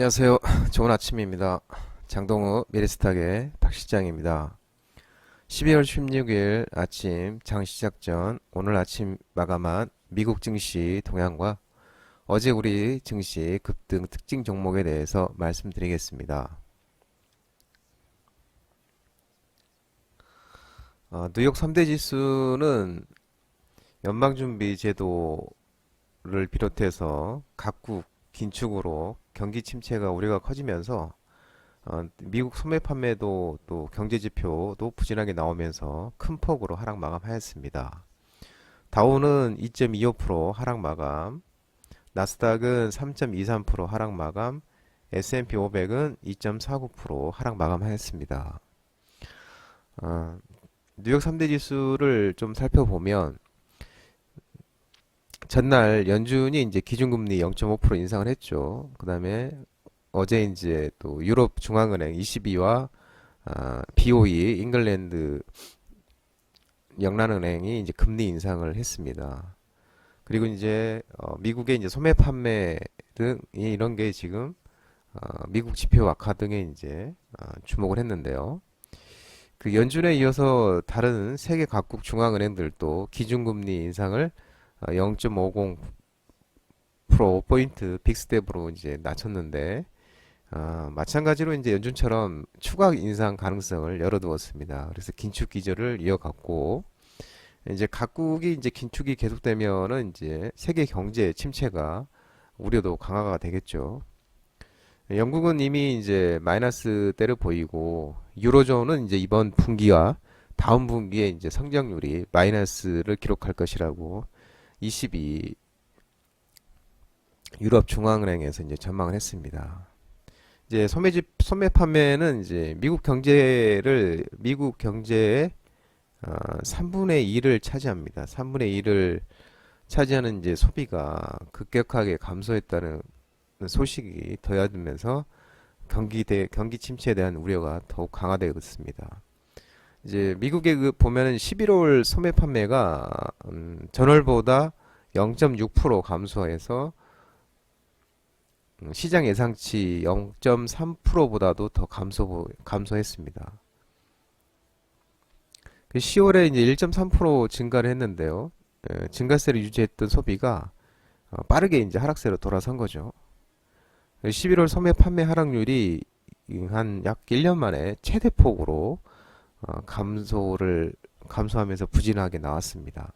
안녕하세요. 좋은 아침입니다. 장동우 미래스탁의 박실장입니다. 12월 16일 아침 장 시작 전 오늘 아침 마감한 미국 증시 동향과 어제 우리 증시 급등 특징 종목에 대해서 말씀드리겠습니다. 뉴욕 3대 지수는 연방준비제도를 비롯해서 각국 긴축으로 경기 침체가 우려가 커지면서 미국 소매 판매도 또 경제 지표도 부진하게 나오면서 큰 폭으로 하락 마감하였습니다. 다우는 2.25% 하락 마감, 나스닥은 3.23% 하락 마감, S&P 500은 2.49% 하락 마감하였습니다. 어, 뉴욕 3대 지수를 좀 살펴보면 전날 연준이 이제 기준금리 0.5% 인상을 했죠. 그 다음에 어제 이제 또 유럽 중앙은행 ECB와 BOE 잉글랜드 영란은행이 이제 금리 인상을 했습니다. 그리고 이제 미국의 이제 소매 판매 등 이런 게 지금 미국 지표 악화 등에 이제 주목을 했는데요. 그 연준에 이어서 다른 세계 각국 중앙은행들도 기준금리 인상을 0.50%포인트 빅스텝으로 이제 낮췄는데 마찬가지로 이제 연준처럼 추가 인상 가능성을 열어두었습니다. 그래서 긴축 기조를 이어갔고 이제 각국이 이제 긴축이 계속되면은 이제 세계 경제 침체가 우려도 강화가 되겠죠. 영국은 이미 이제 마이너스대를 보이고 유로존은 이제 이번 분기와 다음 분기에 이제 성장률이 마이너스를 기록할 것이라고 22 유럽 중앙은행에서 이제 전망을 했습니다. 이제 소매 판매는 이제 미국 경제의 3분의 2를 차지합니다. 3분의 2를 차지하는 이제 소비가 급격하게 감소했다는 소식이 더해지면서 경기 침체에 대한 우려가 더욱 강화되고 있습니다. 이제 미국의 그 보면은 11월 소매 판매가 전월보다 0.6% 감소해서 시장 예상치 0.3%보다도 더 감소했습니다. 10월에 이제 1.3% 증가를 했는데요. 증가세를 유지했던 소비가 빠르게 이제 하락세로 돌아선 거죠. 11월 소매 판매 하락률이 한 약 1년 만에 최대폭으로 감소하면서 부진하게 나왔습니다.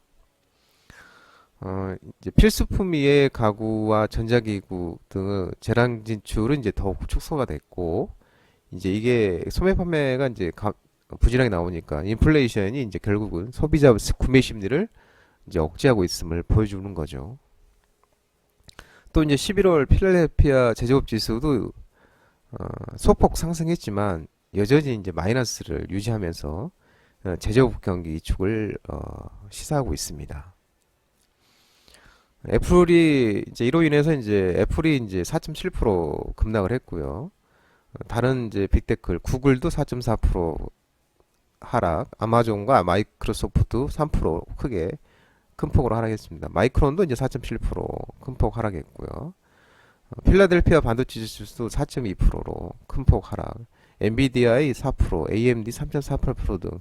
이제 필수품 이외의 가구와 전자기구 등의 재량 진출은 이제 더욱 축소가 됐고, 이제 이게 소매 판매가 이제 부진하게 나오니까 인플레이션이 이제 결국은 소비자 구매 심리를 이제 억제하고 있음을 보여주는 거죠. 또 이제 11월 필라델피아 제조업 지수도 소폭 상승했지만 여전히 이제 마이너스를 유지하면서 제조업 경기 위축을 시사하고 있습니다. 애플이 이제 이로 인해서 이제 애플이 이제 4.7% 급락을 했고요. 다른 이제 빅테크 구글도 4.4% 하락, 아마존과 마이크로소프트 3% 크게 큰 폭으로 하락했습니다. 마이크론도 이제 4.7%큰 폭 하락했고요. 필라델피아 반도체 지수도 4.2%로 큰 폭 하락, 엔비디아의 4%, AMD 3.48%등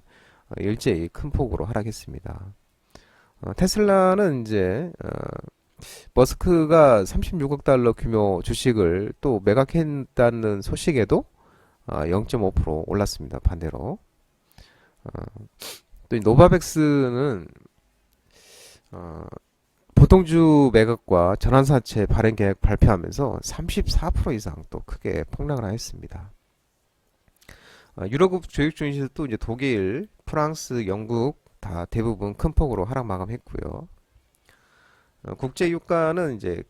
일제히 큰 폭으로 하락했습니다. 테슬라는 이제 머스크가 36억 달러 규모 주식을 또 매각했다는 소식에도 0.5% 올랐습니다. 반대로. 또 노바백스는 보통주 매각과 전환사채 발행 계획 발표하면서 34% 이상 또 크게 폭락을 했습니다. 유럽국 조직 중에서도 이제 독일, 프랑스, 영국 다 대부분 큰 폭으로 하락 마감했고요. 국제 유가는 이제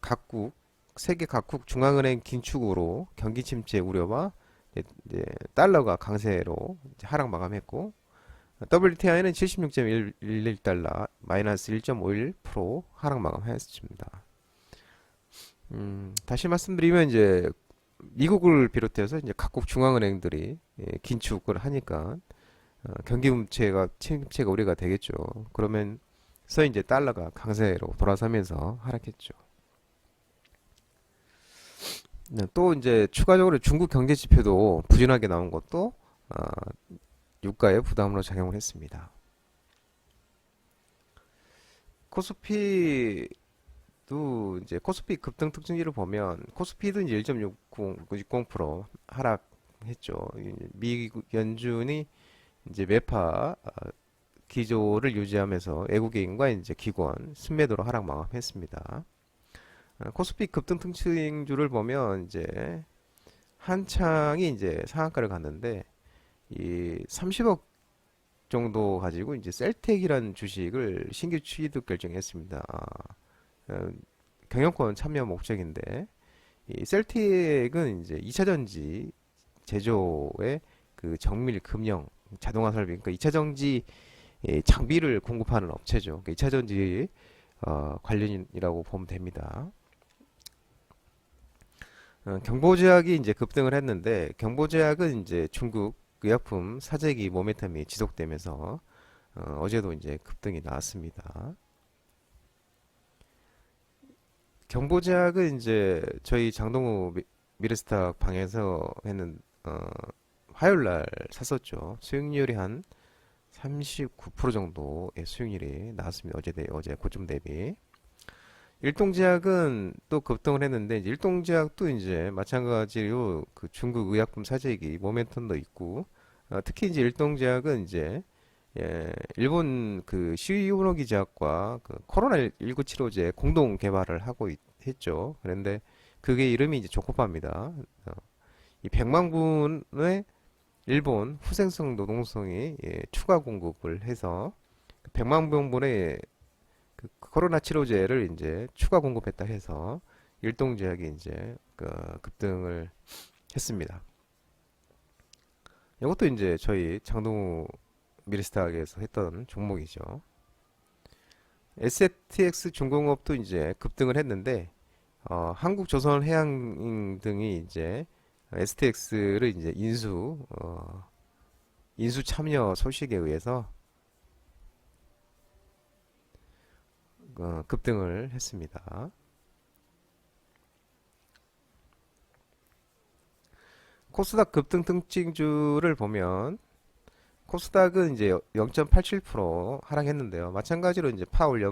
세계 각국 중앙은행 긴축으로 경기 침체 우려와 이제 달러가 강세로 이제 하락 마감했고, WTI는 76.11달러 마이너스 1.51% 하락 마감하였습니다. 다시 말씀드리면 이제 미국을 비롯해서 이제 각국 중앙은행들이 긴축을 하니까 경기 침체가 우려가 되겠죠. 그러면서 이제 달러가 강세로 돌아서면서 하락했죠. 네, 또 이제 추가적으로 중국 경제 지표도 부진하게 나온 것도 아, 유가의 부담으로 작용을 했습니다. 코스피도 이제 코스피 급등 특징지를 보면 코스피도 이제 1.60% 하락했죠. 미국 연준이 이제 매파 기조를 유지하면서 외국인과 이제 기관 순매도로 하락 마감했습니다. 코스피 급등 특징주를 보면 이제 한창이 이제 상한가를 갔는데 이 30억 정도 가지고 이제 셀텍이라는 주식을 신규 취득 결정했습니다. 어, 경영권 참여 목적인데 이 셀텍은 이제 2차 전지 제조의 그 정밀 금형 자동화 설비 그러니까 2차 전지 장비를 공급하는 업체죠. 그러니까 2차 전지 관련이라고 보면 됩니다. 경보제약이 이제 급등을 했는데 경보제약은 이제 중국 의약품 사재기 모멘텀이 지속되면서 어제도 이제 급등이 나왔습니다. 경보제약은 이제 저희 장동우 미래스탁 방에서 했는 화요일 날 샀었죠. 수익률이 한 39% 정도의 수익률이 나왔습니다. 어제 고점 대비. 일동제약은 또 급등을 했는데 이제 일동제약도 이제 마찬가지로 그 중국 의약품 사재기 모멘텀도 있고 특히 이제 일동제약은 이제 일본 그 시오노기 제약과 그 코로나19 치료제 공동 개발을 했죠. 그런데 그게 이름이 이제 조코파입니다. 이 100만 분의 일본 후생성 노동성이 추가 공급을 해서 100만 병분의 그 코로나 치료제를 이제 추가 공급했다 해서 일동제약이 이제 그 급등을 했습니다. 이것도 이제 저희 장동우 미래스탁에서 했던 종목이죠. STX 중공업도 이제 급등을 했는데 한국조선해양 등이 이제 STX를 이제 인수 참여 소식에 의해서 급등을 했습니다. 코스닥 급등 특징주를 보면 코스닥은 이제 0.87% 하락했는데요. 마찬가지로 이제 파월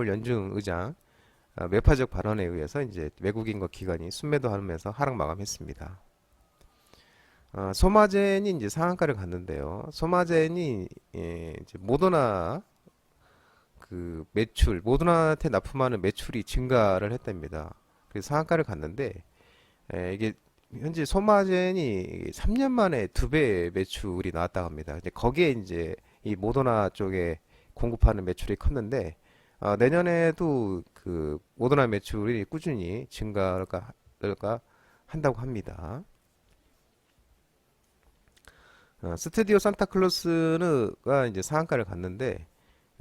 연준 의장 매파적 발언에 의해서 이제 외국인과 기관이 순매도하면서 하락 마감했습니다. 소마젠이 이제 상한가를 갔는데요. 소마젠이 이제 모더나 그 모더나한테 납품하는 매출이 증가를 했답니다. 그래서 상한가를 갔는데 이게 현재 소마젠이 3년 만에 2배 매출이 나왔다고 합니다. 이제 거기에 이제 이 모더나 쪽에 공급하는 매출이 컸는데 내년에도 그 모더나 매출이 꾸준히 증가가 한다고 합니다. 스튜디오 산타클로스가 이제 상한가를 갔는데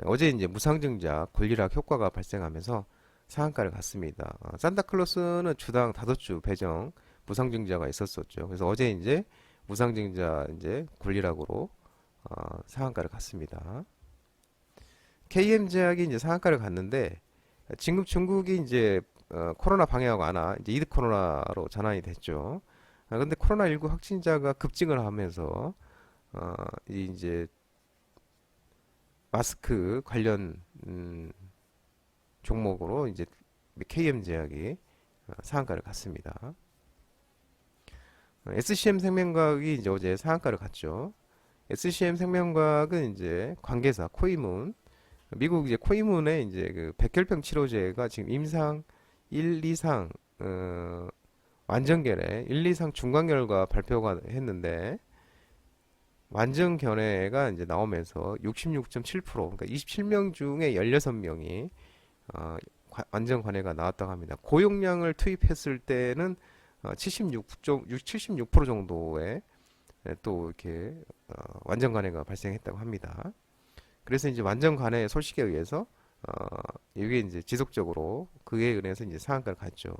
어제 이제 무상증자 권리락 효과가 발생하면서 상한가를 갔습니다. 산타클로스는 주당 5주 배정 무상증자가 있었었죠. 그래서 어제 이제 무상증자 이제 권리락으로 상한가를 갔습니다. KM제약이 이제 상한가를 갔는데 지금 중국이 이제 코로나 방역 완화 이제 이드 코로나로 전환이 됐죠. 근데 코로나19 확진자가 급증을 하면서 이제 마스크 관련 종목으로 이제 KM제약이 상한가를 갔습니다. SCM 생명과학이 이제 어제 상한가를 갔죠. SCM 생명과학은 이제 관계사 코이문 미국 이제 코이문의 이제 그 백혈병 치료제가 지금 임상 1, 2상 완전 견해 1, 2상 중간 결과 발표가 했는데 완전 견해가 이제 나오면서 66.7% 그러니까 27명 중에 16명이 완전 관해가 나왔다고 합니다. 고용량을 투입했을 때는 76% 정도의 또 이렇게 완전 관해가 발생했다고 합니다. 그래서 이제 완전 관해 소식에 의해서 이게 이제 지속적으로 그에 의해서 이제 상한가를 갔죠.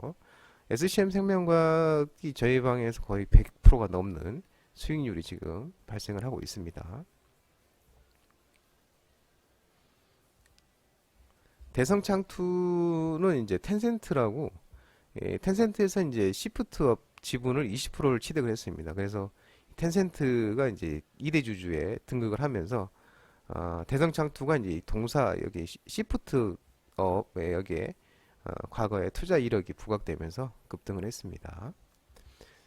SCM 생명과학이 저희 방에서 거의 100%가 넘는 수익률이 지금 발생을 하고 있습니다. 대성창투는 이제 텐센트라고 텐센트에서 이제 시프트업 지분을 20%를 취득을 했습니다. 그래서 텐센트가 이제 2대 주주에 등극을 하면서 대성창투가 이제 동사 여기 시프트업에 여기에 과거에 투자 이력이 부각되면서 급등을 했습니다.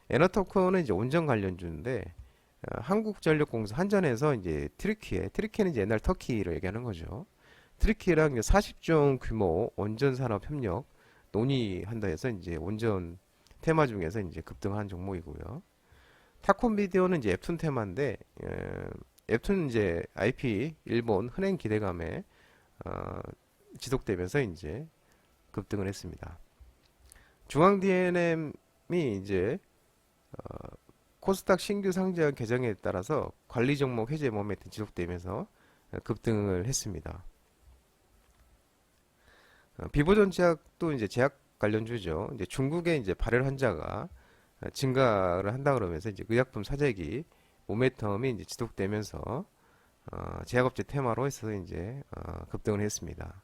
에너터코는 이제 온전 관련주인데 한국전력공사 한전에서 이제 트리키는 이제 옛날 터키를 얘기하는 거죠. 트리키랑 40종 규모 원전 산업 협력 논의한다 해서 이제 온전 테마 중에서 이제 급등한 종목이고요. 타콤 비디오는 이제 웹툰 테마인데 웹툰 이제 IP 일본 흔행 기대감에 지속되면서 이제 급등을 했습니다. 중앙 DNM이 이제 코스닥 신규 상장 개정에 따라서 관리 종목 해제 모멘텀 지속되면서 급등을 했습니다. 비보존제약도 이제 제약 관련주죠. 이제 중국의 이제 발열 환자가 증가를 한다 그러면서 이제 의약품 사재기 모멘텀이 이제 지속되면서 제약업체 테마로 해서 이제 급등을 했습니다.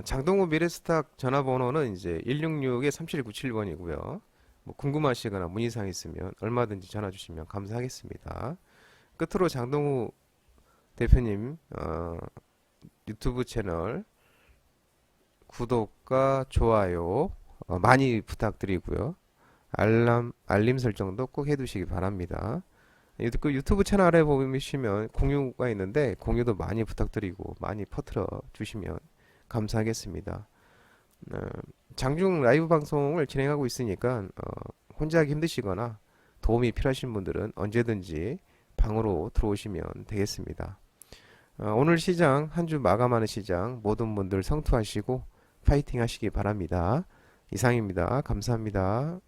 장동호 미래스탁 전화번호는 이제 166-3797번이고요. 뭐 궁금하시거나 문의사항 있으면 얼마든지 전화 주시면 감사하겠습니다. 끝으로 장동호 대표님 유튜브 채널 구독과 좋아요 많이 부탁드리고요. 알림 설정도 꼭 해두시기 바랍니다. 유튜브 채널에 보시면 공유가 있는데 공유도 많이 부탁드리고 많이 퍼뜨려 주시면 감사하겠습니다. 장중 라이브 방송을 진행하고 있으니까 혼자 하기 힘드시거나 도움이 필요하신 분들은 언제든지 방으로 들어오시면 되겠습니다. 오늘 시장 한 주 마감하는 시장 모든 분들 성투하시고 파이팅 하시기 바랍니다. 이상입니다. 감사합니다.